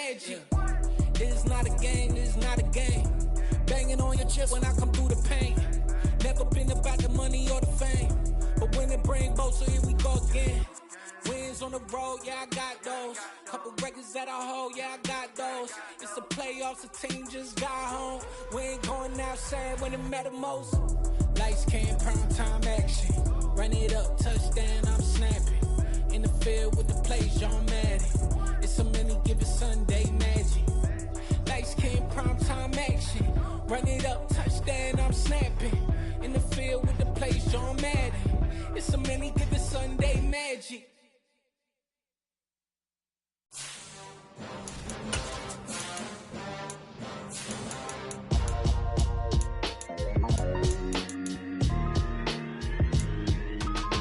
magic. It's not a game, it's not a game. Banging on your chest when I come through the pain. Never been about the money or the fame, but when it bring both, so here we go again. Wins on the road, yeah, I got those. Couple records that I hold, yeah, I got those. It's the playoffs, the team just got home. We ain't going outside when it matter most. Lights came, prime time action. Run it up, touchdown, I'm snapping. In the field with the plays, John Madden. It's a many given Sunday magic. Lights came, prime time action. Run it up, touchdown, I'm snapping. In the field with the plays, John Madden. It's a many given Sunday magic.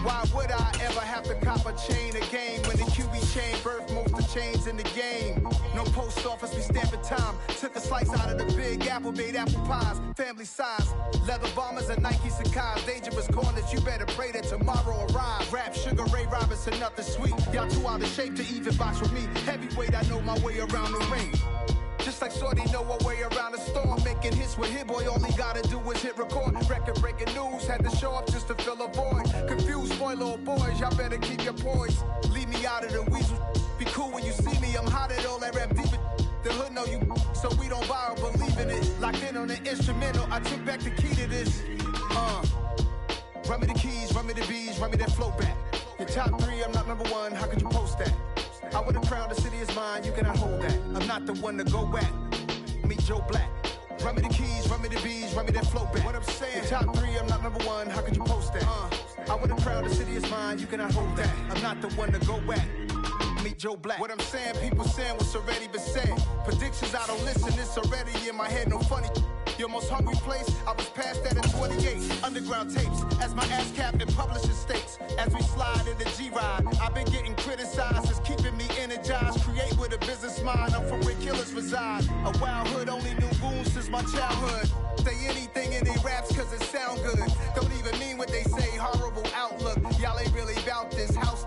Why would I ever have to cop a chain a game when the QB chain birthed most of the chains in the game? No post office, we stamping time. Took a slice out of the Big Apple, made apple pies, family size. Leather bombers and Nike Sacai's, dangerous corners, you better pray that tomorrow arrives. Rap, Sugar Ray Robinson, nothing sweet. Y'all too out of shape to even box with me. Heavyweight, I know my way around the ring. Just like Shorty know her way around the storm. Making hits with Hit Boy, all he gotta do is hit record. Record-breaking news, had to show up just to fill a void. Confused boy, little boys, y'all better keep your poise. Leave me out of the weasel. Be cool when you see me, I'm hot at all that rap deep. The hood know you, so we don't borrow, believe in it. Locked in on the instrumental, I took back the key to this. Run me the keys, run me the bees, run me that flow back. Your top three, I'm not number one, how could you post that? I would've crowned the city is mine, you cannot hold that. I'm not the one to go at. Meet Joe Black. Run me the keys, run me the bees, run me that flow back. What I'm saying, your top three, I'm not number one, how could you post that? I would've crowned the city is mine, you cannot hold that. I'm not the one to go at. Meet Joe Black. What I'm saying, people saying what's already been said. Predictions, I don't listen, it's already in my head, no funny. Your most hungry place, I was past that at 28. Underground tapes, as my ass cap in publishing states. As we slide in the G-Ride, I've been getting criticized, it's keeping me energized. Create with a business mind, I'm from where killers reside. A wild hood, only knew goons since my childhood. Say anything in they raps cause it sound good. Don't even mean what they say, horrible outlook. Y'all ain't really about this house.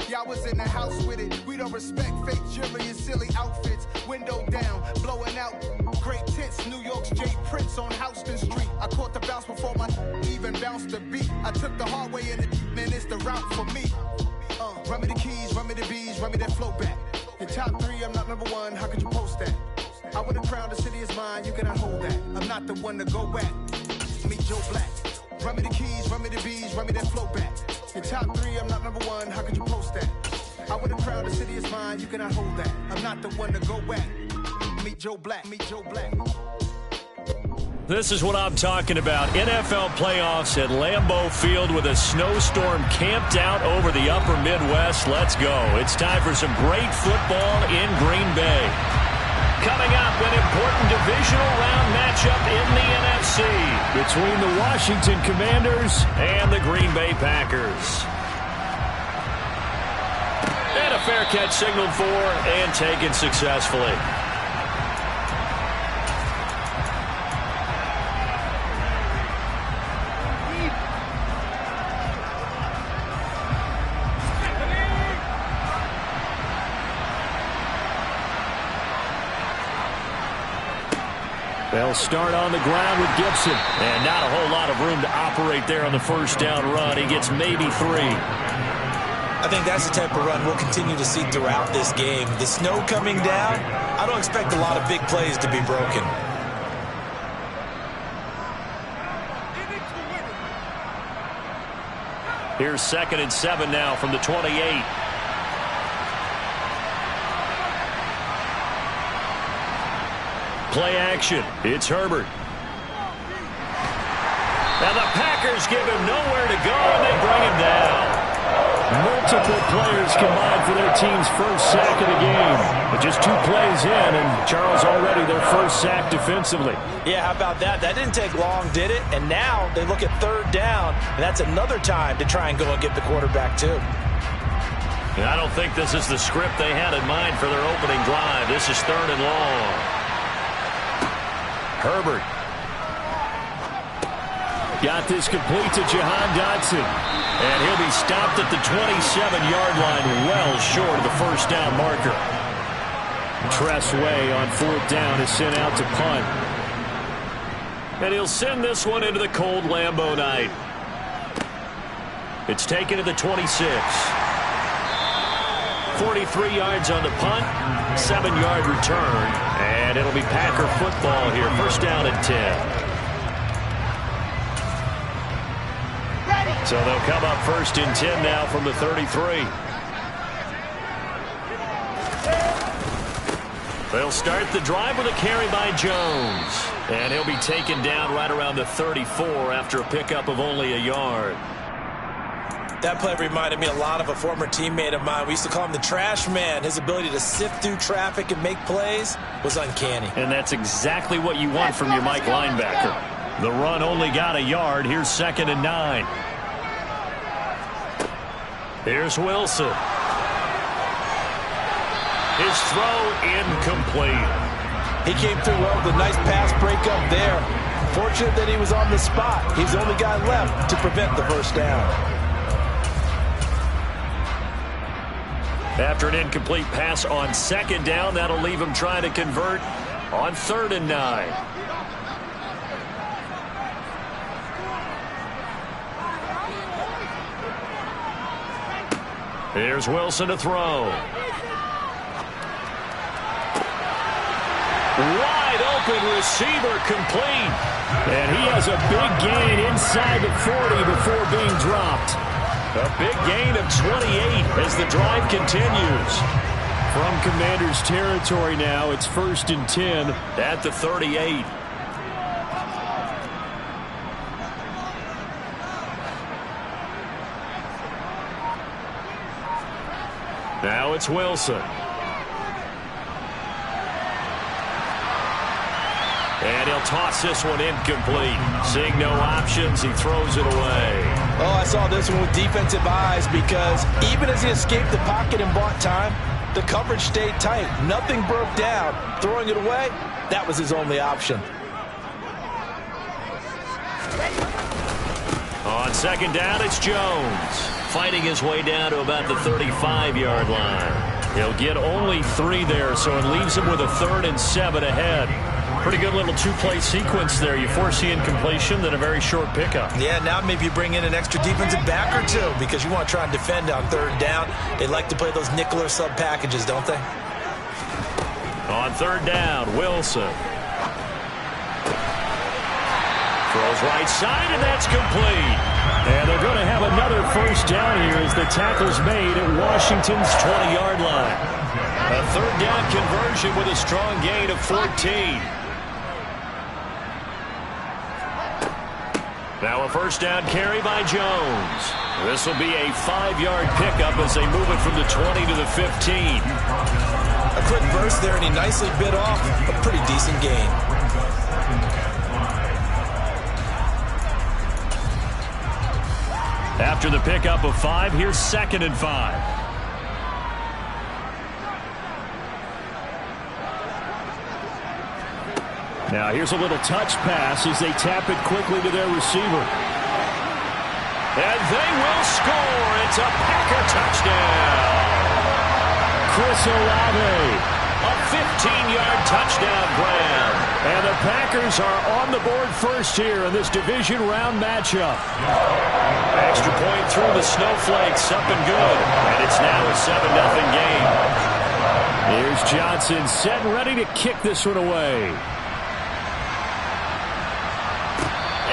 Y'all was in the house with it. We don't respect fake jewelry and silly outfits. Window down, blowing out great tits. New York's Jay Prince on Houston Street. I caught the bounce before my even bounced the beat. I took the hard way in it, man, it's the route for me. Run me the keys, run me the bees, run me that flow back. Your top three, I'm not number one, how could you post that? I would've crowned the city is mine, you cannot hold that. I'm not the one to go at. Meet Joe Black. Run me the keys, run me the bees, run me that flow back. Your top three, I'm not number one, how could you post that? I would've crowned the city is mine, you cannot hold that. I'm not the one to go at. Meet Joe Black, meet Joe Black. This is what I'm talking about. NFL playoffs at Lambeau Field with a snowstorm camped out over the upper Midwest. Let's go. It's time for some great football in Green Bay. Coming up, an important divisional round matchup in the NFC between the Washington Commanders and the Green Bay Packers. And a fair catch signaled for and taken successfully. They'll start on the ground with Gibson. And not a whole lot of room to operate there on the first down run. He gets maybe 3. I think that's the type of run we'll continue to see throughout this game. The snow coming down, I don't expect a lot of big plays to be broken. Here's 2nd and 7 now from the 28. Play action. It's Herbert. Now the Packers give him nowhere to go, and they bring him down. Multiple players combined for their team's first sack of the game. But just 2 plays in, and Charles already their first sack defensively. Yeah, how about that? That didn't take long, did it? And now they look at 3rd down, and that's another time to try and go and get the quarterback, too. And I don't think this is the script they had in mind for their opening drive. This is 3rd and long. Herbert. Got this complete to Jahan Dotson. And he'll be stopped at the 27-yard line, well short of the first down marker. Tress Way on 4th down is sent out to punt. And he'll send this one into the cold Lambeau night. It's taken to the 26. 43 yards on the punt, 7-yard return, and it'll be Packer football here. First down and 10. So they'll come up first and 10 now from the 33. They'll start the drive with a carry by Jones. And he'll be taken down right around the 34 after a pickup of only a yard. That play reminded me a lot of a former teammate of mine. We used to call him the trash man. His ability to sift through traffic and make plays was uncanny. And that's exactly what you want from your Mike linebacker. The run only got a yard. Here's 2nd and 9. Here's Wilson. His throw incomplete. He came through well with a nice pass breakup there. Fortunate that he was on the spot. He's the only guy left to prevent the first down. After an incomplete pass on 2nd down, that'll leave him trying to convert on 3rd and 9. Here's Wilson to throw. Wide open receiver complete. And he has a big gain inside the 40 before being dropped. A big gain of 28 as the drive continues. From Commander's territory now, it's 1st and 10 at the 38. Now it's Wilson. And he'll toss this one incomplete. Seeing no options, he throws it away. Oh, I saw this one with defensive eyes because even as he escaped the pocket and bought time, the coverage stayed tight. Nothing broke down. Throwing it away, that was his only option. On 2nd down, it's Jones. Fighting his way down to about the 35-yard line. He'll get only 3 there, so it leaves him with a 3rd and 7 ahead. Pretty good little 2-play sequence there. You force the incompletion, then a very short pickup. Yeah, now maybe you bring in an extra defensive back or two because you want to try and defend on 3rd down. They like to play those nickel or sub packages, don't they? On 3rd down, Wilson. Throws right side, and that's complete. And they're going to have another first down here as the tackle's made at Washington's 20-yard line. A 3rd down conversion with a strong gain of 14. Now a first down carry by Jones. This will be a 5-yard pickup as they move it from the 20 to the 15. A quick burst there, and he nicely bit off a pretty decent gain. After the pickup of 5, here's 2nd and 5. Now here's a little touch pass as they tap it quickly to their receiver. And they will score. It's a Packer touchdown. Chris Olave, a 15-yard touchdown grab. And the Packers are on the board first here in this division round matchup. Extra point through the Snowflakes, up and good. And it's now a 7-0 game. Here's Johnson set and ready to kick this one away.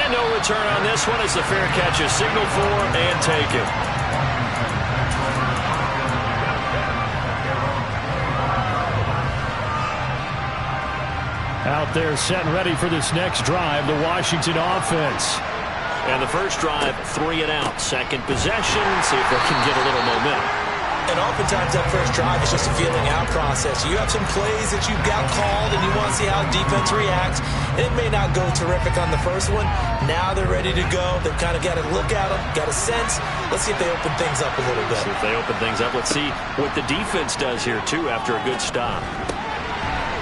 And no return on this one as the fair catch is signaled for and taken. Out there set and ready for this next drive, the Washington offense. And the first drive, 3 and out. Second possession, see if they can get a little momentum. And oftentimes that first drive is just a feeling out process. You have some plays that you've got called and you want to see how defense reacts. It may not go terrific on the first one. Now they're ready to go. They've kind of got to look at them, got a sense. Let's see if they open things up a little bit. See if they open things up. Let's see what the defense does here, too, after a good stop.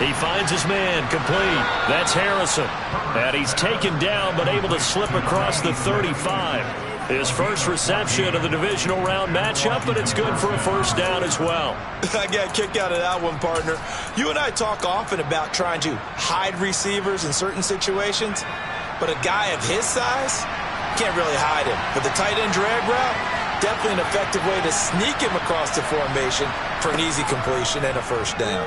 He finds his man complete. That's Harrison. And he's taken down but able to slip across the 35. His first reception of the divisional round matchup, but it's good for a first down as well. I got a kick out of that one, partner. You and I talk often about trying to hide receivers in certain situations, but a guy of his size can't really hide him. But the tight end drag route, definitely an effective way to sneak him across the formation for an easy completion and a first down.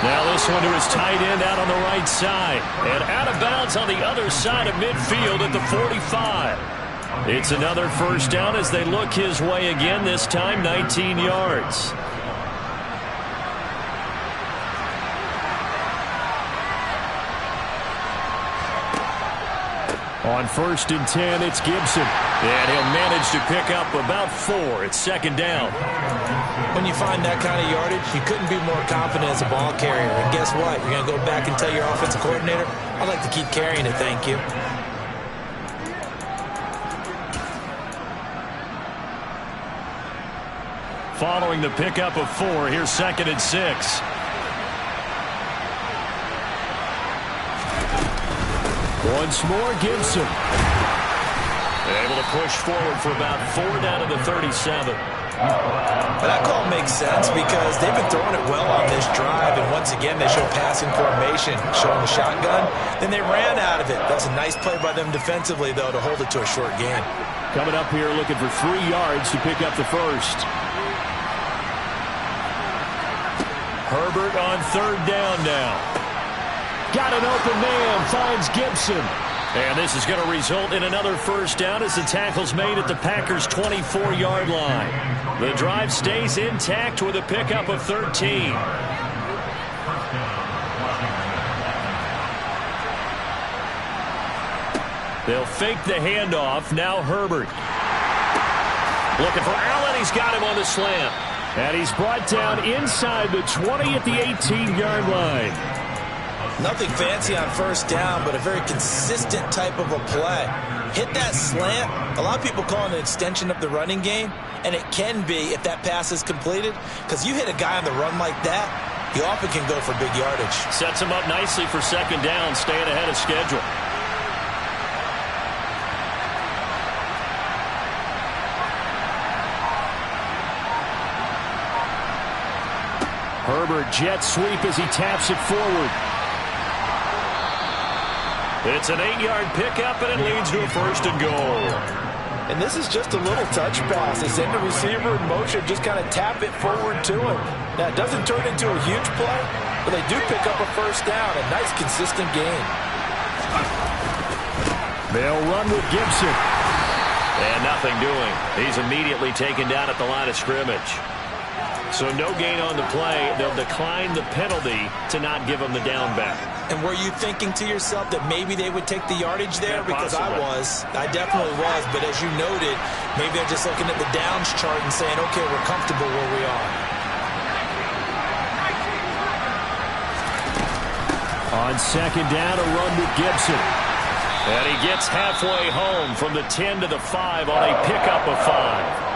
Now this one to his tight end out on the right side. And out of bounds on the other side of midfield at the 45. It's another first down as they look his way again, this time 19 yards. On 1st and 10, it's Gibson. And he'll manage to pick up about 4. It's second down. When you find that kind of yardage, you couldn't be more confident as a ball carrier. And guess what? You're going to go back and tell your offensive coordinator, I'd like to keep carrying it, thank you. Following the pickup of 4, here's 2nd and 6. Once more, Gibson. Able to push forward for about 4 down to the 37. But that call makes sense because they've been throwing it well on this drive, and once again they show passing formation, showing the shotgun. Then they ran out of it. That's a nice play by them defensively, though, to hold it to a short gain. Coming up here looking for 3 yards to pick up the first. Herbert on 3rd down now. Got an open man, finds Gibson. And this is going to result in another first down as the tackle's made at the Packers' 24-yard line. The drive stays intact with a pickup of 13. They'll fake the handoff. Now Herbert. Looking for Allen. He's got him on the slant. And he's brought down inside the 20 at the 18-yard line. Nothing fancy on first down, but a very consistent type of a play. Hit that slant. A lot of people call it an extension of the running game, and it can be if that pass is completed, because you hit a guy on the run like that, he often can go for big yardage. Sets him up nicely for second down, staying ahead of schedule. Herbert jet sweep as he taps it forward. It's an 8-yard pickup, and it leads to a 1st and goal. And this is just a little touch pass. They send the receiver in motion, just kind of tap it forward to him. Now, it doesn't turn into a huge play, but they do pick up a first down. A nice, consistent gain. They'll run with Gibson. And nothing doing. He's immediately taken down at the line of scrimmage. So no gain on the play. They'll decline the penalty to not give him the down back. And were you thinking to yourself that maybe they would take the yardage there? Yeah, because possibly. I definitely was. But as you noted, maybe they're just looking at the downs chart and saying, okay, we're comfortable where we are. On second down, a run with Gibson. And he gets halfway home from the 10 to the 5 on a pickup of 5.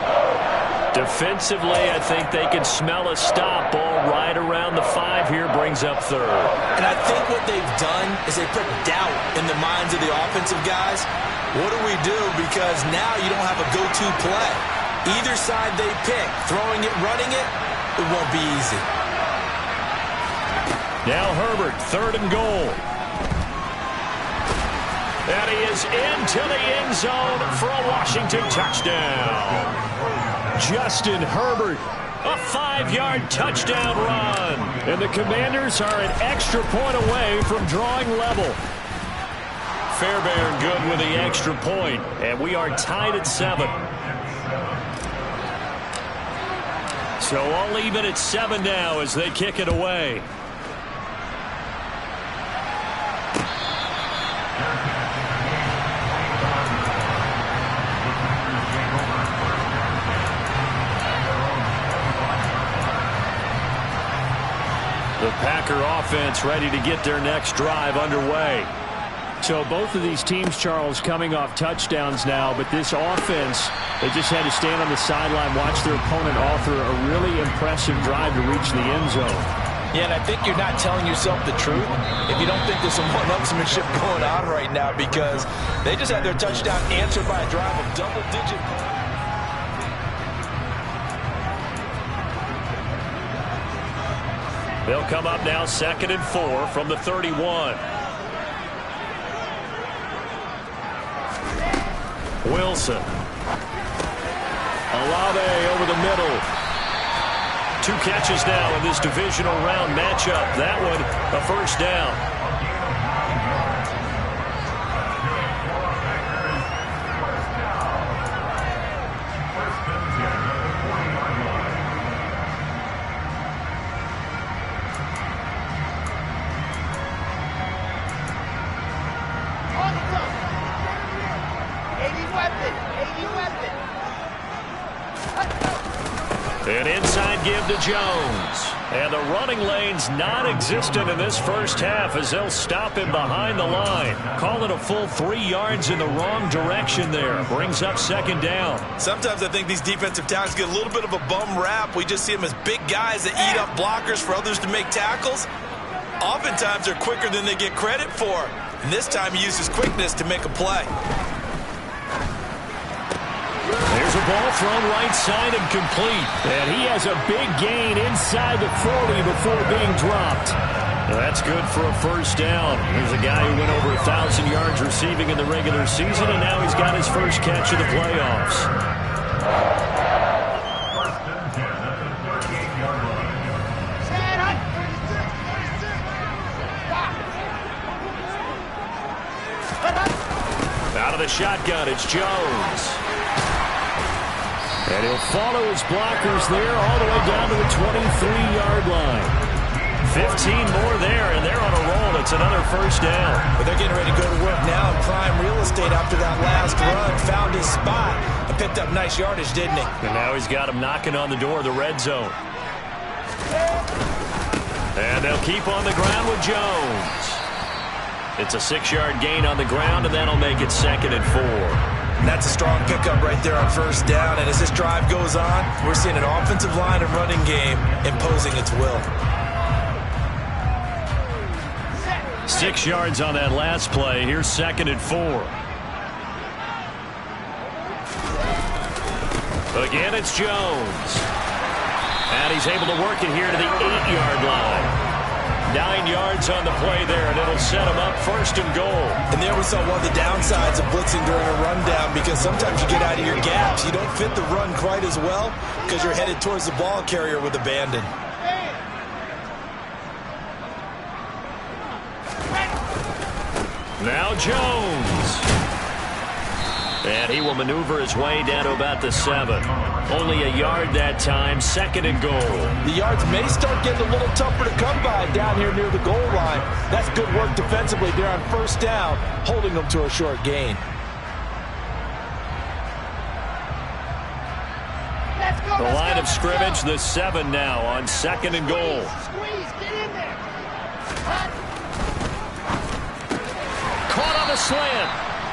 Defensively, I think they can smell a stop. Ball right around the 5 here, brings up 3rd. And I think what they've done is they put doubt in the minds of the offensive guys. What do we do? Because now you don't have a go-to play. Either side they pick, throwing it, running it, it won't be easy. Now Herbert, 3rd and goal. And he is into the end zone for a Washington touchdown. Justin Herbert, a 5-yard touchdown run. And the Commanders are an extra point away from drawing level. Fairbairn good with the extra point, and we are tied at 7. So all even at 7 now as they kick it away. The Packer offense ready to get their next drive underway. So both of these teams, Charles, coming off touchdowns now, but this offense, they just had to stand on the sideline, watch their opponent author a really impressive drive to reach the end zone. Yeah, and I think you're not telling yourself the truth if you don't think there's some one-upsmanship going on right now, because they just had their touchdown answered by a drive of double-digit. They'll come up now 2nd and 4 from the 31. Wilson. Olave over the middle. 2 catches now in this divisional round matchup. That one, a first down. An inside give to Jones. And the running lane's non-existent in this first half as they'll stop him behind the line. Call it a full 3 yards in the wrong direction there. Brings up 2nd down. Sometimes I think these defensive tackles get a little bit of a bum rap. We just see them as big guys that eat up blockers for others to make tackles. Oftentimes they're quicker than they get credit for. And this time he uses quickness to make a play. There's a ball thrown right side and complete. And he has a big gain inside the 40 before being dropped. That's good for a first down. Here's a guy who went over 1,000 yards receiving in the regular season, and now he's got his first catch of the playoffs. Out of the shotgun, it's Jones. And he'll follow his blockers there all the way down to the 23-yard line. 15 more there, and they're on a roll. It's another first down. But they're getting ready to go to work now in prime real estate after that last run. Found his spot and picked up nice yardage, didn't he? And now he's got him knocking on the door of the red zone. And they'll keep on the ground with Jones. It's a 6-yard gain on the ground, and that'll make it 2nd and 4. And that's a strong pickup right there on first down. And as this drive goes on, we're seeing an offensive line and running game imposing its will. 6 yards on that last play. Here's 2nd and 4. Again, it's Jones. And he's able to work it here to the 8-yard line. 9 yards on the play there, and it'll set him up 1st and goal. And there we saw one of the downsides of blitzing during a rundown, because sometimes you get out of your gaps. You don't fit the run quite as well because you're headed towards the ball carrier with abandon. Now Jones. And he will maneuver his way down to about the 7. Only a yard that time, 2nd and goal. The yards may start getting a little tougher to come by down here near the goal line. That's good work defensively there on first down, holding them to a short gain. The line of scrimmage, the 7 now on 2nd and goal. Squeeze, get in there. Caught on the slant.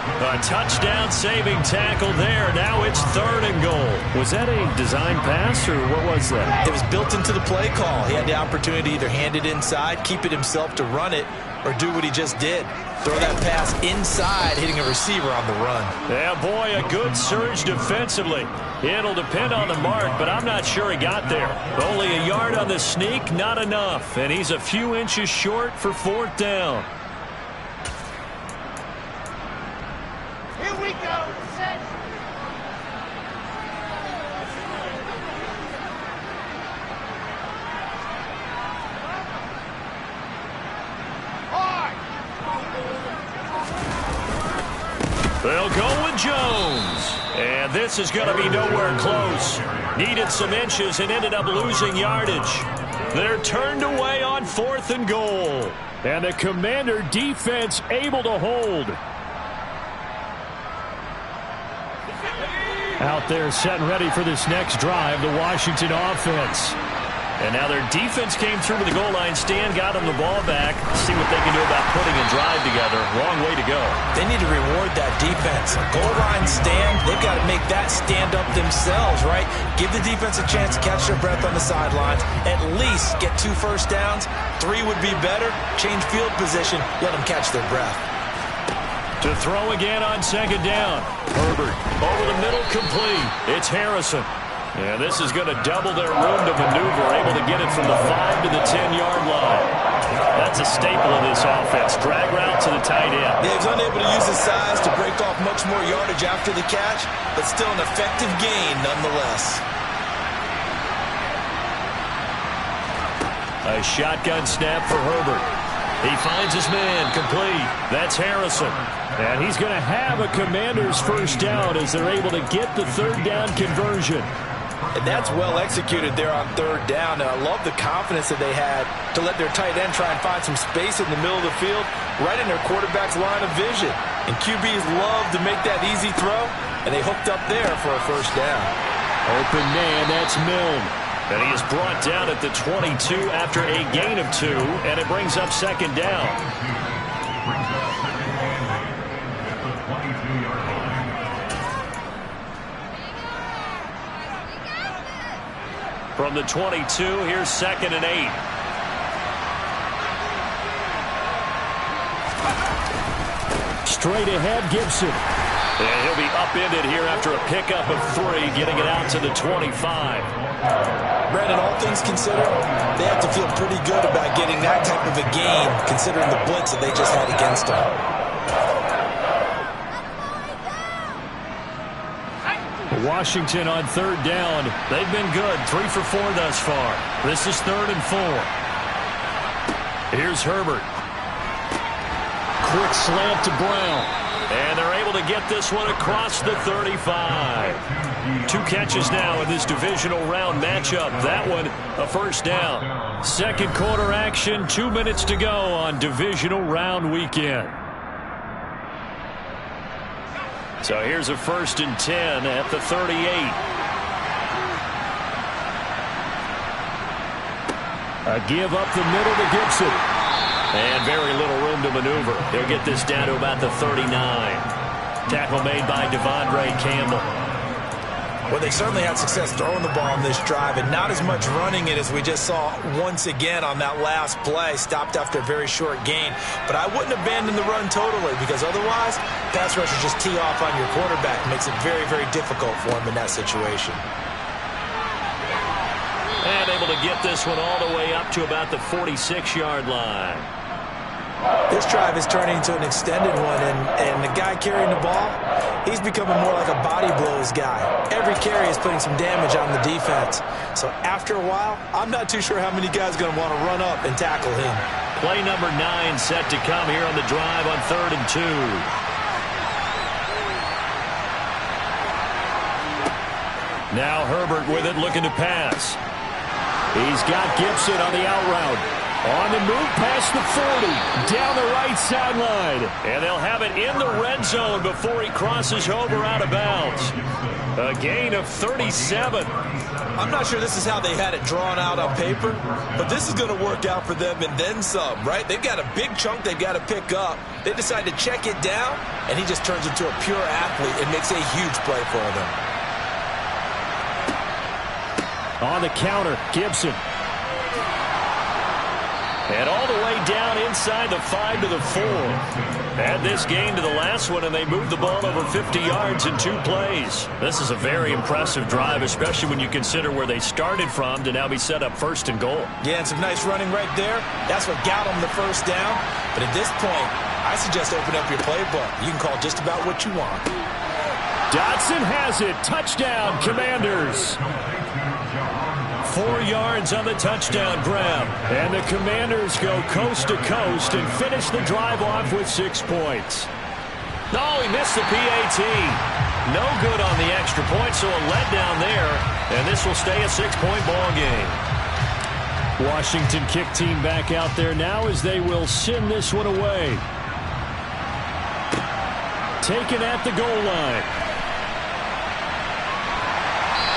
A touchdown saving tackle there. Now it's 3rd and goal. Was that a design pass, or what was that? It was built into the play call. He had the opportunity to either hand it inside, keep it himself to run it, or do what he just did. Throw that pass inside, hitting a receiver on the run. Yeah, boy, a good surge defensively. It'll depend on the mark, but I'm not sure he got there. Only a yard on the sneak, not enough. And he's a few inches short for 4th down. Here we go. Set. Hard. They'll go with Jones. And this is going to be nowhere close. Needed some inches and ended up losing yardage. They're turned away on 4th and goal. And the Commander defense able to hold. Out there set and ready for this next drive, the Washington offense. And now their defense came through with the goal line stand, got them the ball back. See what they can do about putting a drive together. Wrong way to go. They need to reward that defense. A goal line stand, they've got to make that stand up themselves, right? Give the defense a chance to catch their breath on the sidelines. At least get 2 first downs. 3 would be better. Change field position. Let them catch their breath. To throw again on 2nd down. Herbert over the middle, complete. It's Harrison. And this is going to double their room to maneuver, able to get it from the 5 to the 10-yard line. That's a staple of this offense. Drag route to the tight end. Yeah, he's unable to use his size to break off much more yardage after the catch, but still an effective gain nonetheless. A shotgun snap for Herbert. He finds his man, complete. That's Harrison. And he's going to have a Commanders first down as they're able to get the 3rd down conversion. And that's well executed there on 3rd down. And I love the confidence that they had to let their tight end try and find some space in the middle of the field, right in their quarterback's line of vision. And QBs love to make that easy throw, and they hooked up there for a first down. Open man, that's Milne. And he is brought down at the 22 after a gain of 2, and it brings up 2nd down. From the 22, here's 2nd and 8. Straight ahead, Gibson. And he'll be upended here after a pickup of 3, getting it out to the 25. Brandon, all things considered, they have to feel pretty good about getting that type of a gain, considering the blitz that they just had against them. Washington on 3rd down. They've been good. 3 for 4 thus far. This is 3rd and 4. Here's Herbert. Quick slant to Brown. And they're able to get this one across the 35. 2 catches now in this divisional round matchup. That one a first down. 2nd quarter action. 2 minutes to go on divisional round weekend. So here's a 1st and 10 at the 38. A give up the middle to Gibson. And very little room to maneuver. He'll get this down to about the 39. Tackle made by Devondre Campbell. Well, they certainly had success throwing the ball on this drive, and not as much running it as we just saw once again on that last play. Stopped after a very short gain. But I wouldn't abandon the run totally, because otherwise, pass rushers just tee off on your quarterback. Makes it very, very difficult for him in that situation. And able to get this one all the way up to about the 46-yard line. This drive is turning into an extended one, and the guy carrying the ball, he's becoming more like a body blows guy. Every carry is putting some damage on the defense. So after a while, I'm not too sure how many guys are going to want to run up and tackle him. Play number 9 set to come here on the drive on 3rd and 2. Now Herbert with it, looking to pass. He's got Gibson on the out route. On the move past the 40, down the right sideline. And they'll have it in the red zone before he crosses over out of bounds. A gain of 37. I'm not sure this is how they had it drawn out on paper, but this is going to work out for them and then some, right? They've got a big chunk they've got to pick up. They decide to check it down, and he just turns into a pure athlete and makes a huge play for them. On the counter, Gibson. And all the way down inside the 5 to the 4. Add this gain to the last one, and they moved the ball over 50 yards in 2 plays. This is a very impressive drive, especially when you consider where they started from to now be set up 1st and goal. Yeah, and some nice running right there. That's what got them the first down. But at this point, I suggest open up your playbook. You can call just about what you want. Dotson has it. Touchdown, Commanders. 4 yards on the touchdown grab. And the Commanders go coast to coast and finish the drive off with 6 points. No, he missed the PAT. No good on the extra point, so a letdown there. And this will stay a 6-point ball game. Washington kick team back out there now as they will send this one away. Taken at the goal line.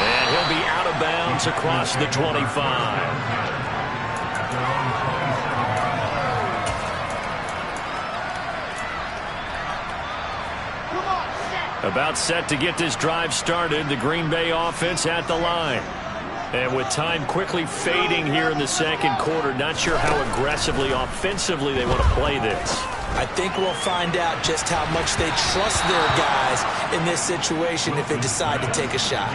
And he'll be out of bounds across the 25. About set to get this drive started, the Green Bay offense at the line. And with time quickly fading here in the second quarter, not sure how aggressively, offensively they want to play this. I think we'll find out just how much they trust their guys in this situation if they decide to take a shot.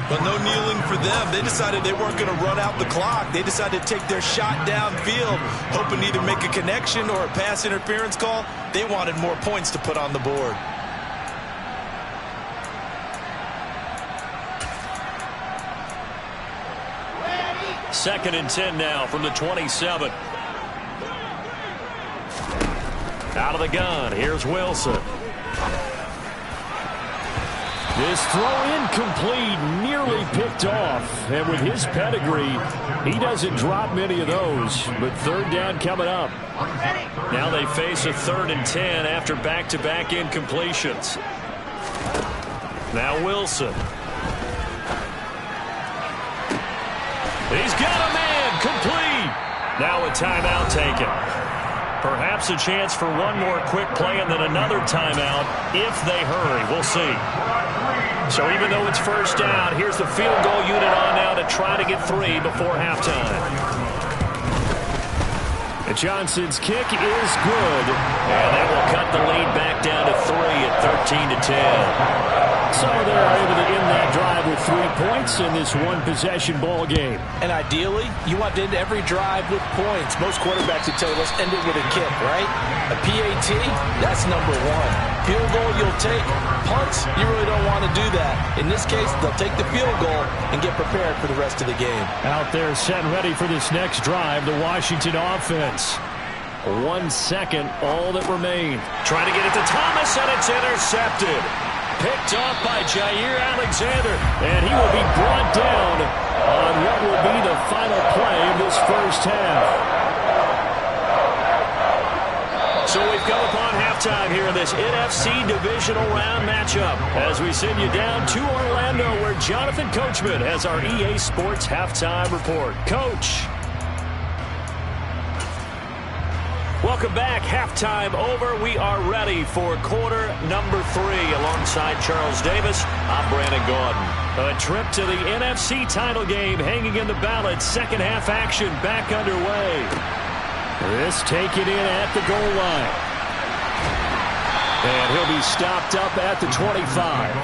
But no kneeling for them. They decided they weren't going to run out the clock. They decided to take their shot downfield, hoping to either make a connection or a pass interference call. They wanted more points to put on the board. Second and 10 now from the 27. Out of the gun, here's Wilson. This throw incomplete, nearly picked off. And with his pedigree, he doesn't drop many of those. But third down coming up. Now they face a 3rd and 10 after back-to-back incompletions. Now Wilson. He's got a man, complete. Now a timeout taken. Perhaps a chance for one more quick play and then another timeout if they hurry. We'll see. So even though it's first down, here's the field goal unit on now to try to get 3 before halftime. And Johnson's kick is good. And that will cut the lead back down to 3 at 13-10. So they're able to end that drive with 3 points in this one-possession ball game. And ideally, you want to end every drive with points. Most quarterbacks would tell you, let's end it with a kick, right? A PAT, that's number 1. Field goal, you'll take. Punts, you really don't want to do that. In this case, they'll take the field goal and get prepared for the rest of the game. Out there set and ready for this next drive, the Washington offense. 1 second, all that remained. Trying to get it to Thomas, and it's intercepted. Picked off by Jair Alexander, and he will be brought down on what will be the final play of this first half. So we've come upon halftime here in this NFC Divisional Round matchup as we send you down to Orlando where Jonathan Coachman has our EA Sports Halftime Report. Coach. Welcome back. Halftime over. We are ready for quarter number 3. Alongside Charles Davis, I'm Brandon Gaudin. A trip to the NFC title game hanging in the balance. Second half action back underway. This taken in at the goal line. And he'll be stopped up at the 25.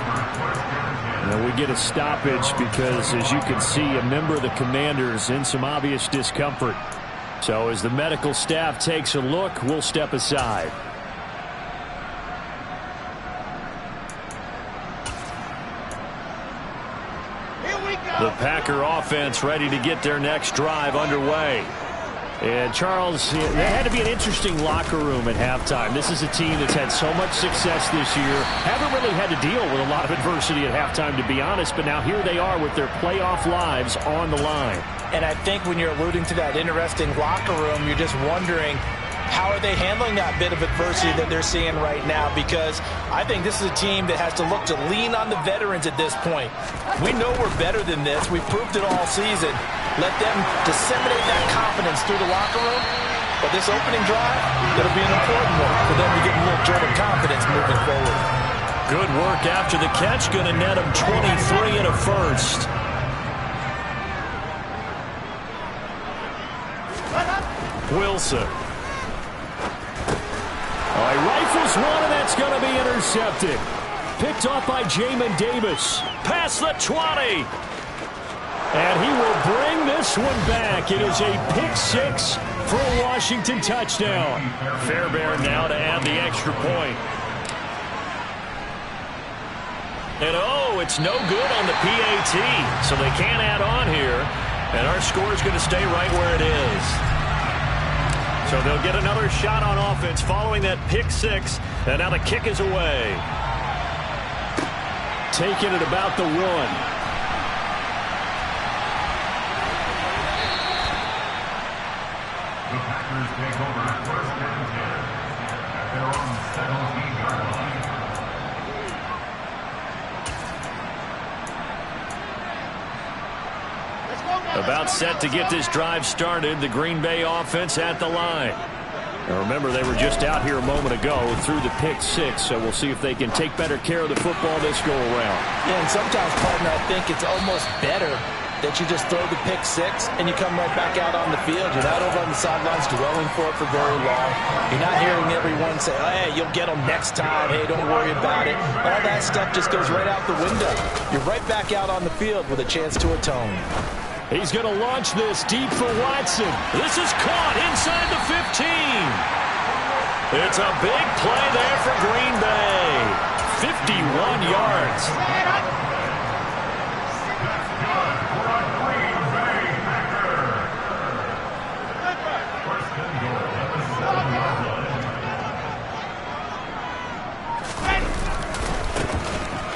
And we get a stoppage because, as you can see, a member of the Commanders in some obvious discomfort. So as the medical staff takes a look, we'll step aside. The Packer offense ready to get their next drive underway. And Charles, that had to be an interesting locker room at halftime. This is a team that's had so much success this year. Haven't really had to deal with a lot of adversity at halftime, to be honest. But now here they are with their playoff lives on the line. And I think when you're alluding to that interesting locker room, you're just wondering, how are they handling that bit of adversity that they're seeing right now? Because I think this is a team that has to look to lean on the veterans at this point. We know we're better than this. We've proved it all season. Let them disseminate that confidence through the locker room. But this opening drive, it'll be an important one for them to get a little jolt of confidence moving forward. Good work after the catch. Going to net them 23 and a first. Wilson. Oh, he rifles one, and that's going to be intercepted. Picked off by Jamin Davis. Past the 20. And he will bring this one back. It is a pick 6 for a Washington touchdown. Fairbairn now to add the extra point. And oh, it's no good on the PAT. So they can't add on here. And our score is going to stay right where it is. So they'll get another shot on offense following that pick 6. And now the kick is away. Taking it about the 1. The Packers take over first and 10 at their own 17-yard line. About set to get this drive started. The Green Bay offense at the line. Now remember, they were just out here a moment ago through the pick six, so we'll see if they can take better care of the football this go-around. Yeah, and sometimes, partner, I think it's almost better that you just throw the pick six and you come right back out on the field. You're not over on the sidelines dwelling for it for very long. You're not hearing everyone say, hey, you'll get them next time. Hey, don't worry about it. All that stuff just goes right out the window. You're right back out on the field with a chance to atone. He's going to launch this deep for Watson. This is caught inside the 15. It's a big play there for Green Bay. 51 yards.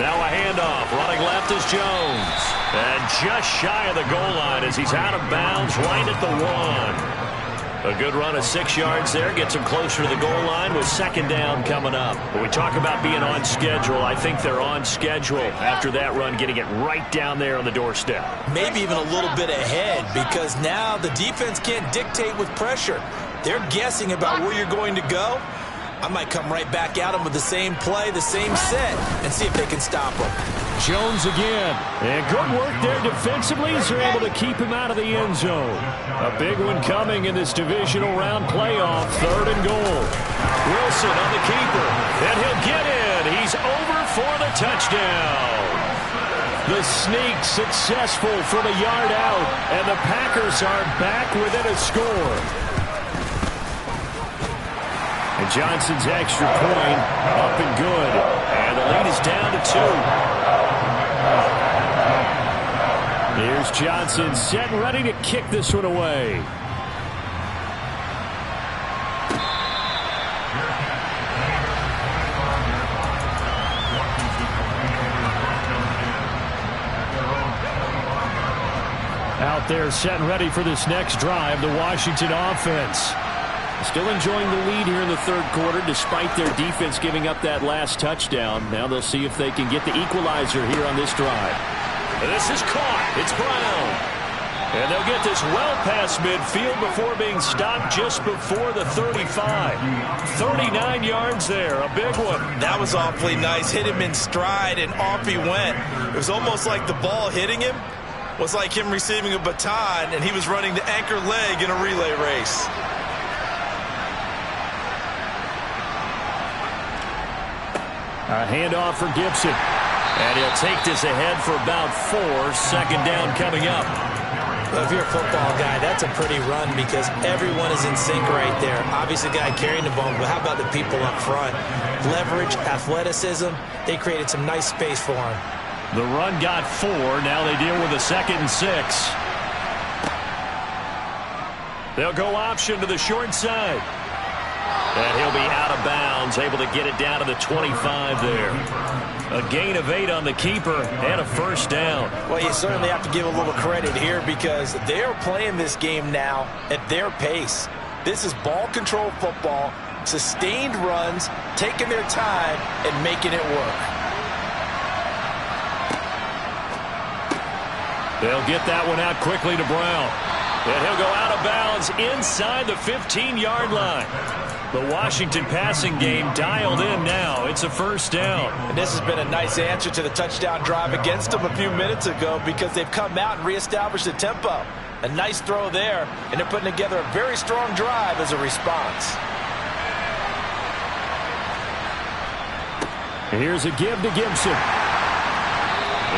Now a handoff. Running left is Jones. And just shy of the goal line as he's out of bounds right at the 1. A good run of 6 yards there. Gets him closer to the goal line with second down coming up. When we talk about being on schedule, I think they're on schedule after that run, getting it right down there on the doorstep. Maybe even a little bit ahead, because now the defense can't dictate with pressure. They're guessing about where you're going to go. I might come right back at them with the same play, the same set, and see if they can stop them. Jones again. And good work there defensively as they're able to keep him out of the end zone. A big one coming in this divisional round playoff. 3rd and goal. Wilson on the keeper. And he'll get in. He's over for the touchdown. The sneak successful from a yard out. And the Packers are back within a score. And Johnson's extra point up and good. And the lead is down to 2. Here's Johnson set and ready to kick this one away. Out there set and ready for this next drive, the Washington offense. Still enjoying the lead here in the 3rd quarter despite their defense giving up that last touchdown. Now they'll see if they can get the equalizer here on this drive. This is caught. It's Brown. And they'll get this well past midfield before being stopped just before the 35. 39 yards there. A big one. That was awfully nice. Hit him in stride, and off he went. It was almost like the ball hitting him was like him receiving a baton, and he was running the anchor leg in a relay race. A handoff for Gibson. And he'll take this ahead for about 4. Second down coming up. Well, if you're a football guy, that's a pretty run because everyone is in sync right there. Obviously, the guy carrying the ball, but how about the people up front? Leverage, athleticism, they created some nice space for him. The run got 4. Now they deal with a 2nd and 6. They'll go option to the short side. And he'll be out of bounds, able to get it down to the 25 there. A gain of 8 on the keeper and a first down. Well, you certainly have to give a little credit here because they're playing this game now at their pace. This is ball control football, sustained runs, taking their time and making it work. They'll get that one out quickly to Brown. And he'll go out of bounds inside the 15-yard line. The Washington passing game dialed in now. It's a first down. And this has been a nice answer to the touchdown drive against them a few minutes ago because they've come out and reestablished the tempo. A nice throw there, and they're putting together a very strong drive as a response. Here's a give to Gibson.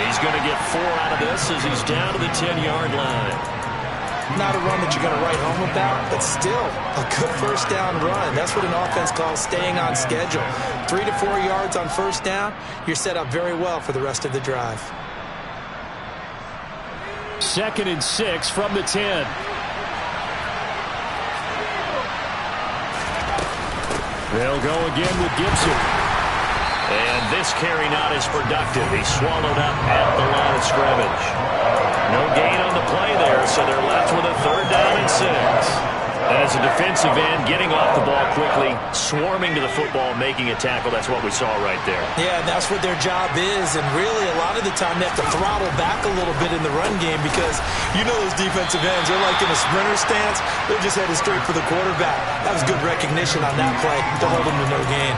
He's going to get 4 out of this as he's down to the 10-yard line. Not a run that you're going to write home about, but still a good first down run. That's what an offense calls staying on schedule. 3 to 4 yards on first down, you're set up very well for the rest of the drive. 2nd and 6 from the 10. They'll go again with Gibson. And this carry not as productive. He's swallowed up at the line of scrimmage. No gain on the play there, so they're left with a 3rd down and 6. And as a defensive end, getting off the ball quickly, swarming to the football, making a tackle, that's what we saw right there. Yeah, and that's what their job is. And really, a lot of the time, they have to throttle back a little bit in the run game because you know those defensive ends, they're like in a sprinter stance. They're just headed straight for the quarterback. That was good recognition on that play to hold them to no gain.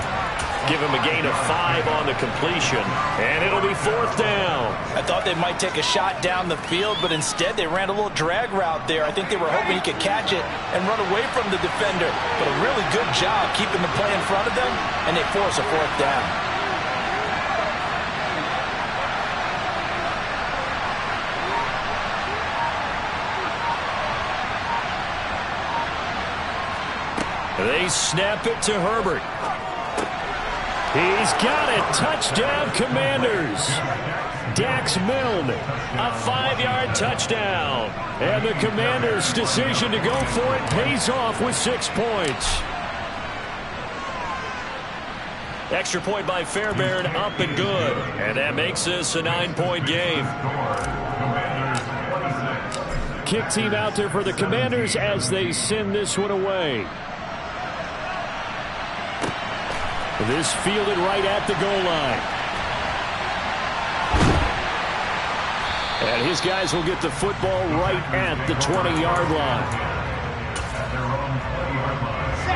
Give him a gain of 5 on the completion, and it'll be 4th down. I thought they might take a shot down the field, but instead they ran a little drag route there. I think they were hoping he could catch it and run away from the defender. But a really good job keeping the play in front of them, and they force a 4th down. They snap it to Herbert. He's got it. Touchdown, Commanders. Dax Milne, a 5-yard touchdown. And the Commanders' decision to go for it pays off with 6 points. Extra point by Fairbairn, up and good. And that makes this a 9-point game. Kick team out there for the Commanders as they send this one away. This fielded right at the goal line. And his guys will get the football right at the 20-yard line.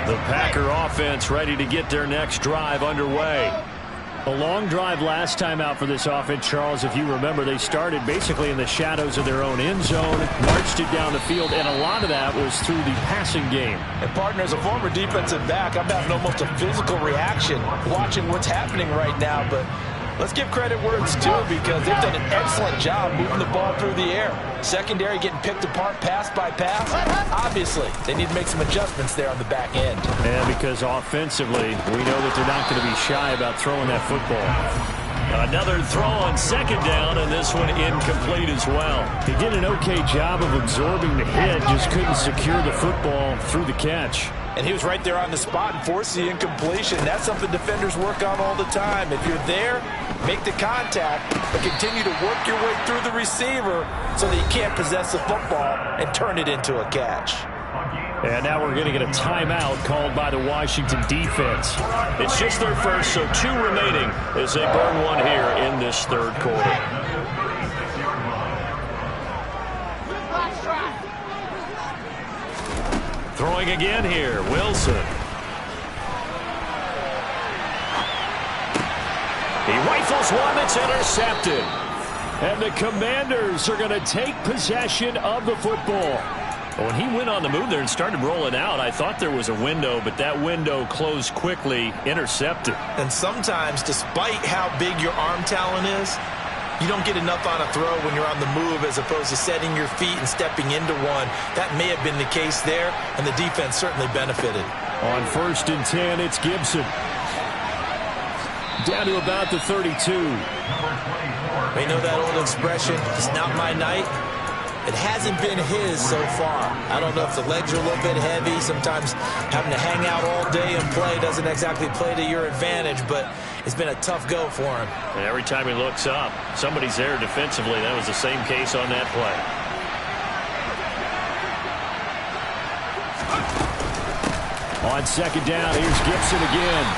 The Packer offense ready to get their next drive underway. A long drive last time out for this offense, Charles. If you remember, they started basically in the shadows of their own end zone, marched it down the field, and a lot of that was through the passing game. And, partner, as a former defensive back, I'm having almost a physical reaction watching what's happening right now. But let's give credit where it's due because they've done an excellent job moving the ball through the air. Secondary getting picked apart pass by pass. Obviously, they need to make some adjustments there on the back end. And because offensively, we know that they're not going to be shy about throwing that football. Another throw on 2nd down, and this one incomplete as well. He did an okay job of absorbing the hit, just couldn't secure the football through the catch. And he was right there on the spot and forced the incompletion. That's something defenders work on all the time. If you're there, make the contact, but continue to work your way through the receiver so that you can't possess the football and turn it into a catch. And now we're going to get a timeout called by the Washington defense. It's just their first, so 2 remaining as they burn one here in this 3rd quarter. Throwing again here, Wilson. He rifles one that's intercepted. And the Commanders are going to take possession of the football. When he went on the move there and started rolling out, I thought there was a window, but that window closed quickly, intercepted. And sometimes, despite how big your arm talent is, you don't get enough on a throw when you're on the move as opposed to setting your feet and stepping into one. That may have been the case there, and the defense certainly benefited. On 1st and 10, it's Gibson. Down to about the 32. They know that old expression, it's not my night. It hasn't been his so far. I don't know if the legs are a little bit heavy. Sometimes having to hang out all day and play doesn't exactly play to your advantage, but it's been a tough go for him. And every time he looks up, somebody's there defensively. That was the same case on that play. On 2nd down, here's Gibson again.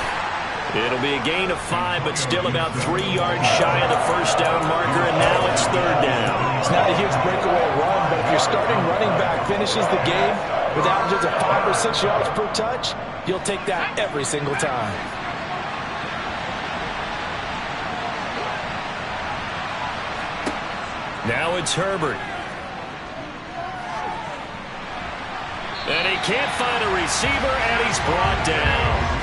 It'll be a gain of 5, but still about 3 yards shy of the 1st down marker, and now it's 3rd down. It's not a huge breakaway run, but if your starting running back finishes the game with averages of 5 or 6 yards per touch, you'll take that every single time. Now it's Herbert. And he can't find a receiver, and he's brought down.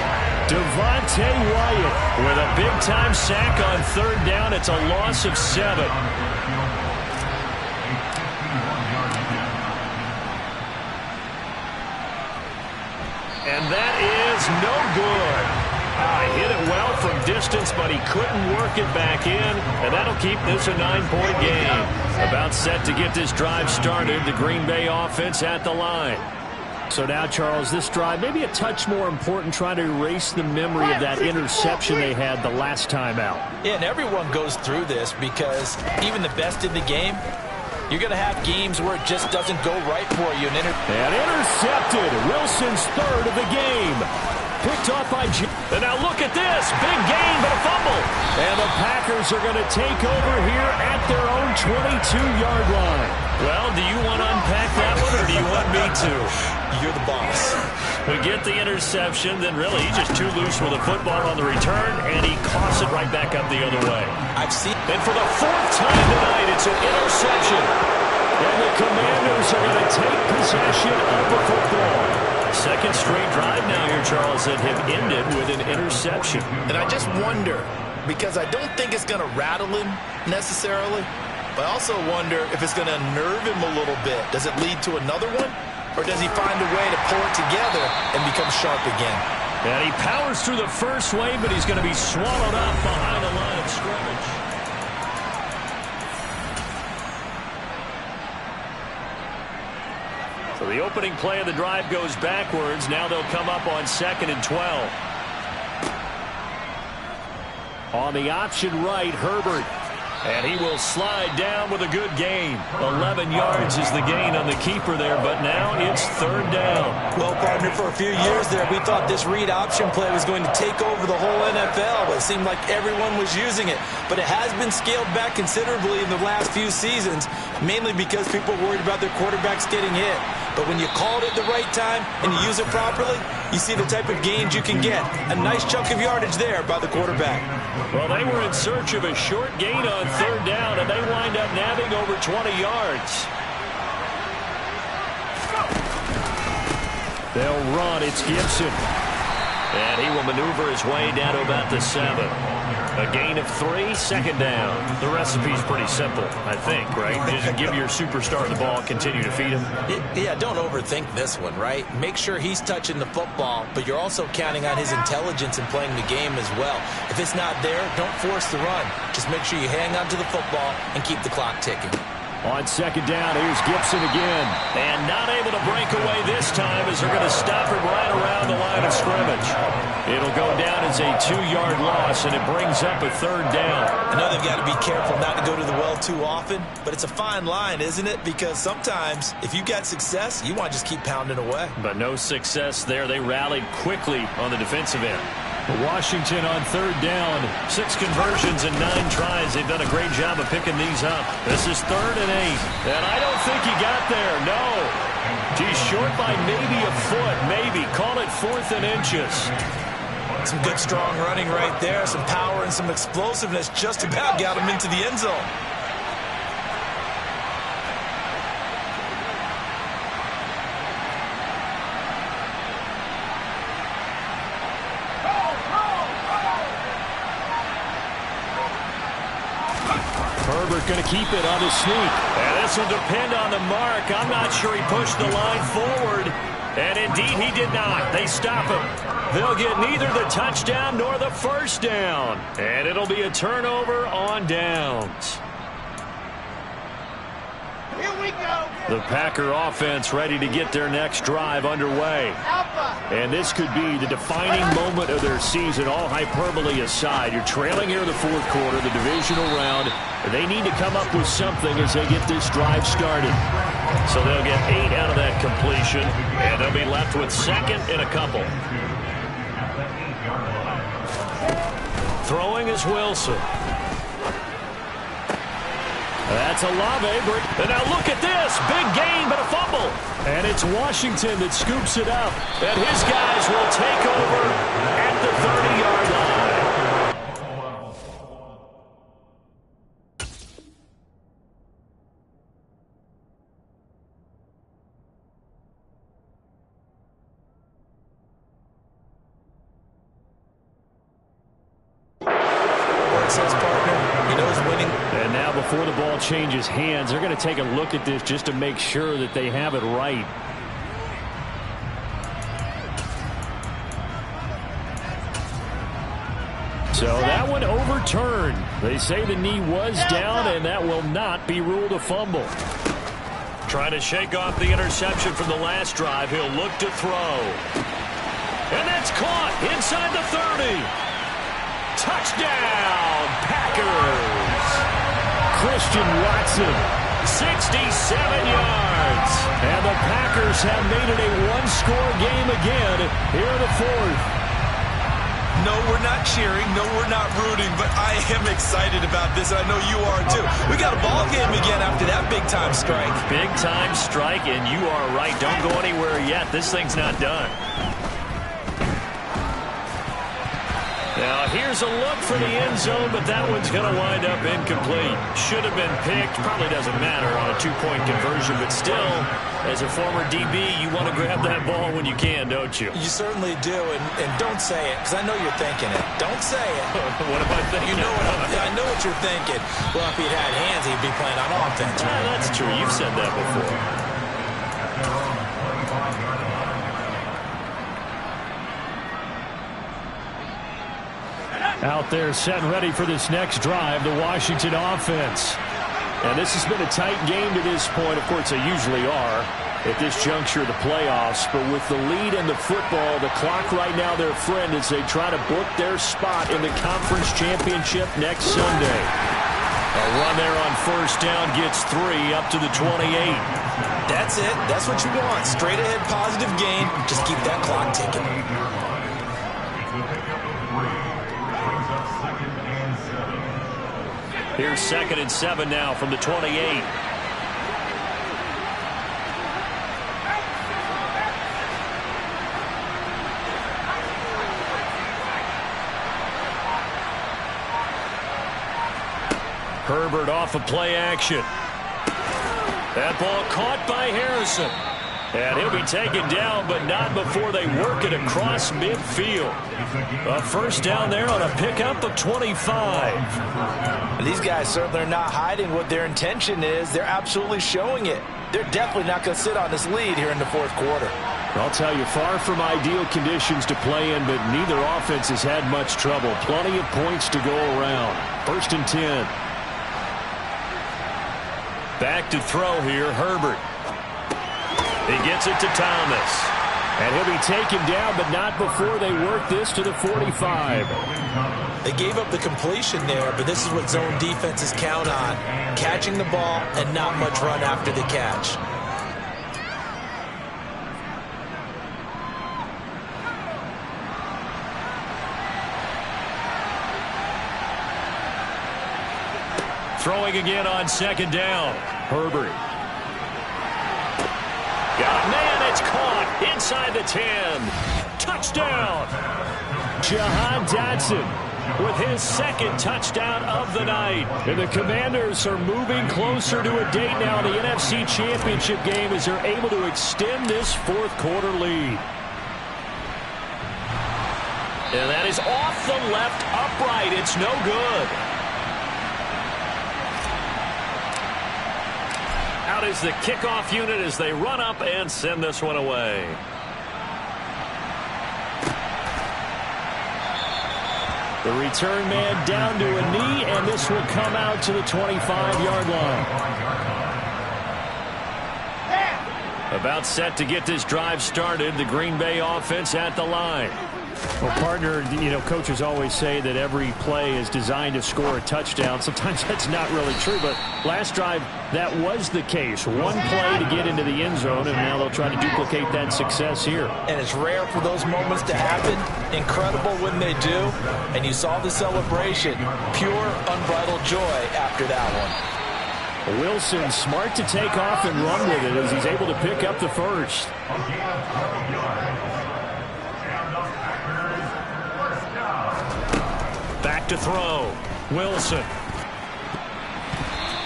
Devontae Wyatt with a big-time sack on 3rd down. It's a loss of 7. And that is no good. He hit it well from distance, but he couldn't work it back in, and that'll keep this a 9-point game. About set to get this drive started, the Green Bay offense at the line. So now, Charles, this drive maybe a touch more important, trying to erase the memory of that interception they had the last time out. Yeah, and everyone goes through this because even the best in the game, You're going to have games where it just doesn't go right for you. And intercepted. Wilson's third of the game. Picked off by and now look at this. Big gain, but a fumble. And the Packers are going to take over here at their own 22-yard line. Well, do you want to unpack that one, or do you want me to? You're the boss. We get the interception, then really he's just too loose with the football on the return, and he coughs it right back up the other way. I've seen. And for the fourth time tonight, it's an interception. And the Commanders are going to take possession of the football. Second straight drive now here, Charles, that have ended with an interception. And I just wonder, because I don't think it's going to rattle him necessarily, but I also wonder if it's going to unnerve him a little bit. Does it lead to another one? Or does he find a way to pull it together and become sharp again? And he powers through the first wave, but he's going to be swallowed up behind the line of scrimmage. So the opening play of the drive goes backwards. Now they'll come up on 2nd and 12. On the option right, Herbert. And he will slide down with a good gain. 11 yards is the gain on the keeper there, but now it's 3rd down. Well, partner, for a few years there, we thought this read option play was going to take over the whole NFL. It seemed like everyone was using it. But it has been scaled back considerably in the last few seasons, mainly because people are worried about their quarterbacks getting hit. But when you call it at the right time and you use it properly, you see the type of gains you can get. A nice chunk of yardage there by the quarterback. Well, they were in search of a short gain on 3rd down, and they wind up nabbing over 20 yards. They'll run. It's Gibson. And he will maneuver his way down to about the 7. A gain of 3, 2nd down. The recipe's pretty simple, I think, right? Just give your superstar the ball, continue to feed him. Yeah, don't overthink this one, right? Make sure he's touching the football, but you're also counting on his intelligence in playing the game as well. If it's not there, don't force the run. Just make sure you hang on to the football and keep the clock ticking. On 2nd down, here's Gibson again. And not able to break away this time as they're going to stop him right around the line of scrimmage. It'll go down as a 2-yard loss, and it brings up a 3rd down. I know they've got to be careful not to go to the well too often, but it's a fine line, isn't it? Because sometimes, if you've got success, you want to just keep pounding away. But no success there. They rallied quickly on the defensive end. Washington on 3rd down. 6 conversions and 9 tries. They've done a great job of picking these up. This is 3rd and 8. And I don't think he got there. No. He's short by maybe a foot. Maybe. Call it 4th and inches. Some good, strong running right there. Some power and some explosiveness just about got him into the end zone. Herbert going to keep it on his sneak. And this will depend on the mark. I'm not sure he pushed the line forward. And indeed he did not. They stop him. They'll get neither the touchdown nor the first down. And it'll be a turnover on downs. Here we go. The Packer offense ready to get their next drive underway. And this could be the defining moment of their season, all hyperbole aside. You're trailing here in the 4th quarter, the divisional round. They need to come up with something as they get this drive started. So they'll get 8 out of that completion, and they'll be left with 2nd and a couple. Throwing is Wilson. That's Olave. And now look at this. Big gain, but a fumble. And it's Washington that scoops it up. And his guys will take over at the 30-yard line. Says partner, he knows winning. And now before the ball changes hands, they're going to take a look at this just to make sure that they have it right. So that one overturned. They say the knee was down, and that will not be ruled a fumble. Trying to shake off the interception from the last drive. He'll look to throw. And that's caught inside the 30. Touchdown, Packers! Christian Watson 67 yards. And the Packers have made it a one-score game again here in the fourth. No, we're not cheering. No, we're not rooting. But I am excited about this. I know you are, too. We got a ball game again after that big-time strike. Big-time strike, and you are right. Don't go anywhere yet. This thing's not done. Now, here's a look for the end zone, but that one's going to wind up incomplete. Should have been picked. Probably doesn't matter on a two-point conversion, but still, as a former DB, you want to grab that ball when you can, don't you? You certainly do, and don't say it, because I know you're thinking it. Don't say it. What am I thinking? You know I know what you're thinking. Well, if he'd had hands, he'd be playing on offense. Right? That's true. You've said that before. Out there set and ready for this next drive, the Washington offense. And this has been a tight game to this point. Of course, they usually are at this juncture of the playoffs. But with the lead in the football, the clock right now their friend as they try to book their spot in the conference championship next Sunday. A run there on first down gets 3 up to the 28. That's it. That's what you want. Straight ahead positive gain. Just keep that clock ticking. Here's 2nd and 7 now from the 28. Herbert off of play action. That ball caught by Harrison. And he'll be taken down, but not before they work it across midfield. A first down there on a pickup of 25. And these guys certainly are not hiding what their intention is. They're absolutely showing it. They're definitely not going to sit on this lead here in the fourth quarter. I'll tell you, far from ideal conditions to play in, but neither offense has had much trouble. Plenty of points to go around. 1st and 10. Back to throw here, Herbert. He gets it to Thomas. And he'll be taken down, but not before they work this to the 45. They gave up the completion there, but this is what zone defenses count on. Catching the ball and not much run after the catch. Throwing again on 2nd down. Herbert. Got a man, it's caught inside the 10. Touchdown. Jahan Dotson with his 2nd touchdown of the night. And the Commanders are moving closer to a date now in the NFC Championship game as they're able to extend this fourth quarter lead. And that is off the left upright. It's no good. Out is the kickoff unit as they run up and send this one away. The return man down to a knee, and this will come out to the 25-yard line. About set to get this drive started, the Green Bay offense at the line. Well, partner, you know, coaches always say that every play is designed to score a touchdown. Sometimes that's not really true, but last drive, that was the case. One play to get into the end zone, and now they'll try to duplicate that success here. And it's rare for those moments to happen. Incredible when they do. And you saw the celebration. Pure, unbridled joy after that one. Wilson smart to take off and run with it as he's able to pick up the first. Back to throw. Wilson.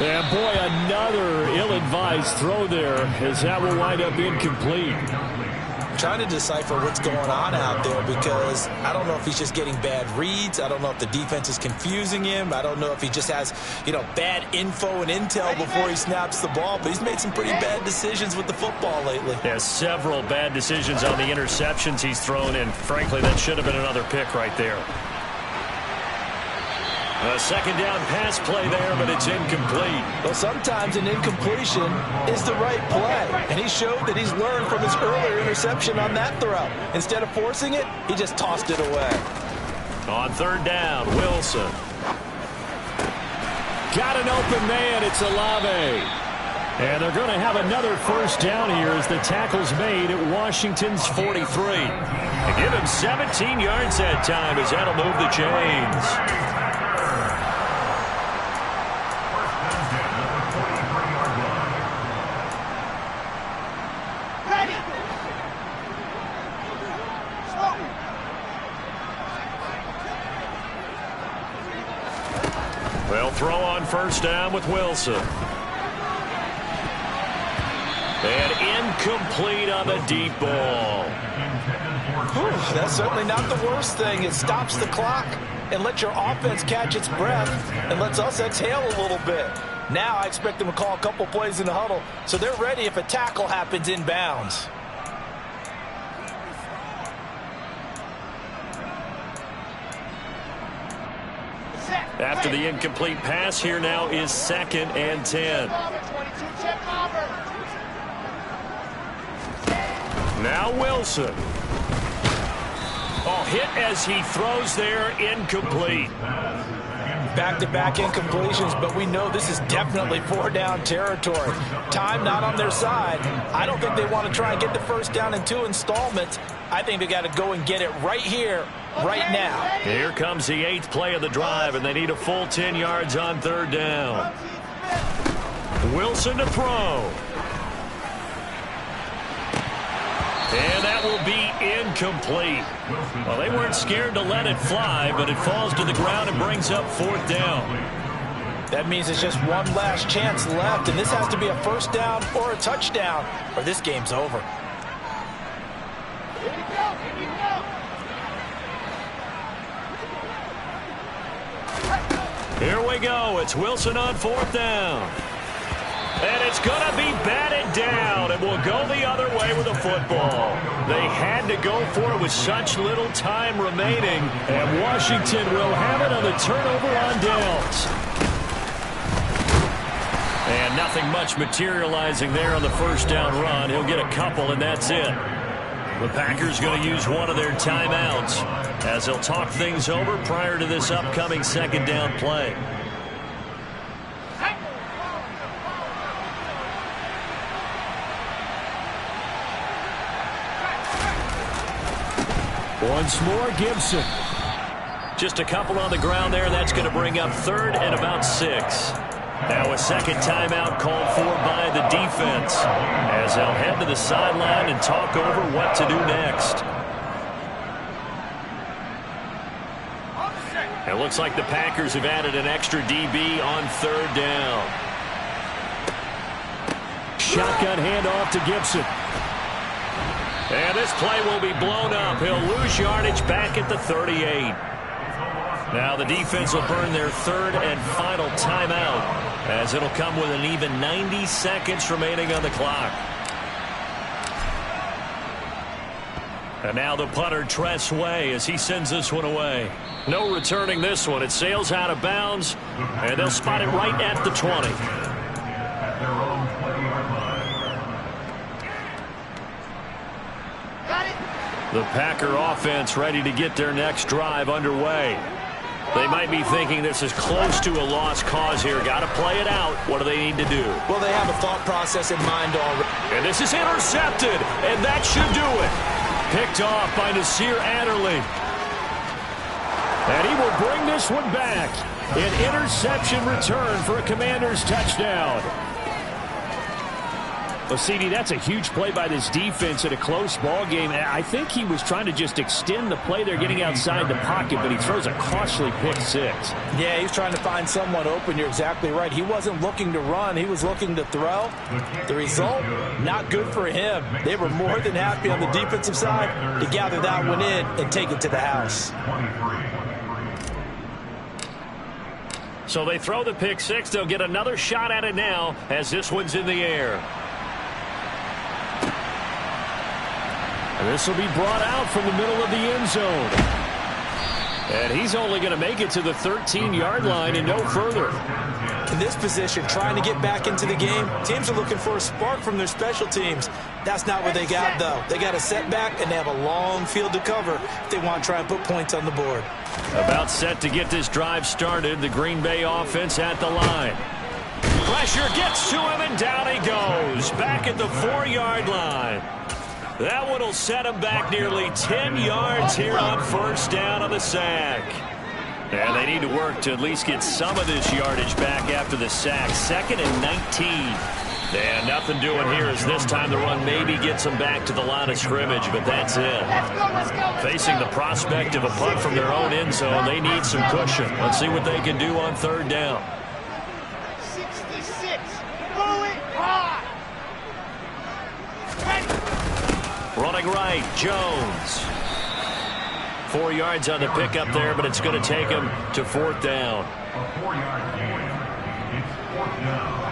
And boy, another ill-advised throw there as that will wind up incomplete. I'm trying to decipher what's going on out there because I don't know if he's just getting bad reads. I don't know if the defense is confusing him. I don't know if he just has, you know, bad info and intel before he snaps the ball. But he's made some pretty bad decisions with the football lately. Yeah, several bad decisions on the interceptions he's thrown in. Frankly, that should have been another pick right there. A 2nd down pass play there, but it's incomplete. Well, sometimes an incompletion is the right play. And he showed that he's learned from his earlier interception on that throw. Instead of forcing it, he just tossed it away. On 3rd down, Wilson. Got an open man. It's Olave. And they're going to have another first down here as the tackle's made at Washington's 43. They give him 17 yards that time as that'll move the chains. They'll throw on first down with Wilson. And incomplete on the deep ball. That's certainly not the worst thing. It stops the clock and lets your offense catch its breath and lets us exhale a little bit. Now I expect them to call a couple plays in the huddle so they're ready if a tackle happens inbounds. After the incomplete pass, here now is 2nd and 10. Now Wilson. Oh, hit as he throws there, incomplete. Back-to-back incompletions, but we know this is definitely 4-down territory. Time not on their side. I don't think they want to try and get the first down in 2 installments. I think they got to go and get it right here, right now. Here comes the 8th play of the drive, and they need a full 10 yards on 3rd down. Wilson to throw. And that will be incomplete. Well, they weren't scared to let it fly, but it falls to the ground and brings up 4th down. That means it's just one last chance left, and this has to be a first down or a touchdown, or this game's over. Here we go. It's Wilson on 4th down. And it's going to be batted down, and will go the other way with the football. They had to go for it with such little time remaining, and Washington will have it on the turnover on downs. And nothing much materializing there on the first down run. He'll get a couple, and that's it. The Packers going to use one of their timeouts as they'll talk things over prior to this upcoming 2nd down play. Once more, Gibson. Just a couple on the ground there. That's going to bring up 3rd and about 6. Now a second timeout called for by the defense as they'll head to the sideline and talk over what to do next. It looks like the Packers have added an extra DB on 3rd down. Shotgun handoff to Gibson. And this play will be blown up. He'll lose yardage back at the 38. Now the defense will burn their 3rd and final timeout as it'll come with an even 90 seconds remaining on the clock. And now the punter, Tress Way, as he sends this one away. No returning this one. It sails out of bounds, and they'll spot it right at the 20. The Packer offense ready to get their next drive underway. They might be thinking this is close to a lost cause here. Got to play it out. What do they need to do? Well, they have a thought process in mind already. And this is intercepted, and that should do it. Picked off by Nasir Adderley. And he will bring this one back. An interception return for a Commanders touchdown. Well, CD, that's a huge play by this defense in a close ball game. I think he was trying to just extend the play. They're getting outside the pocket, but he throws a costly pick 6. Yeah, he's trying to find someone open. You're exactly right. He wasn't looking to run. He was looking to throw. The result, not good for him. They were more than happy on the defensive side to gather that one in and take it to the house. So they throw the pick 6. They'll get another shot at it now as this one's in the air. And this will be brought out from the middle of the end zone. And he's only going to make it to the 13-yard line and no further. In this position, trying to get back into the game, teams are looking for a spark from their special teams. That's not what they got, though. They got a setback, and they have a long field to cover if they want to try and put points on the board. About set to get this drive started. The Green Bay offense at the line. Pressure gets to him, and down he goes. Back at the 4-yard line. That one will set him back nearly 10 yards here on first down on the sack. And they need to work to at least get some of this yardage back after the sack. 2nd and 19. And nothing doing here as this time the run maybe gets them back to the line of scrimmage, but that's it. Facing the prospect of a punt from their own end zone, they need some cushion. Let's see what they can do on 3rd down. 66. Move it hard. Running right, Jones. 4 yards on the pickup there, but it's going to take him to 4th down. A 4-yard gain. It's 4th down.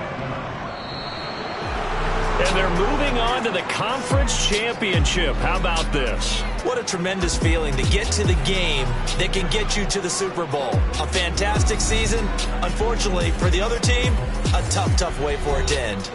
And they're moving on to the conference championship. How about this? What a tremendous feeling to get to the game that can get you to the Super Bowl. A fantastic season. Unfortunately, for the other team, a tough way for it to end.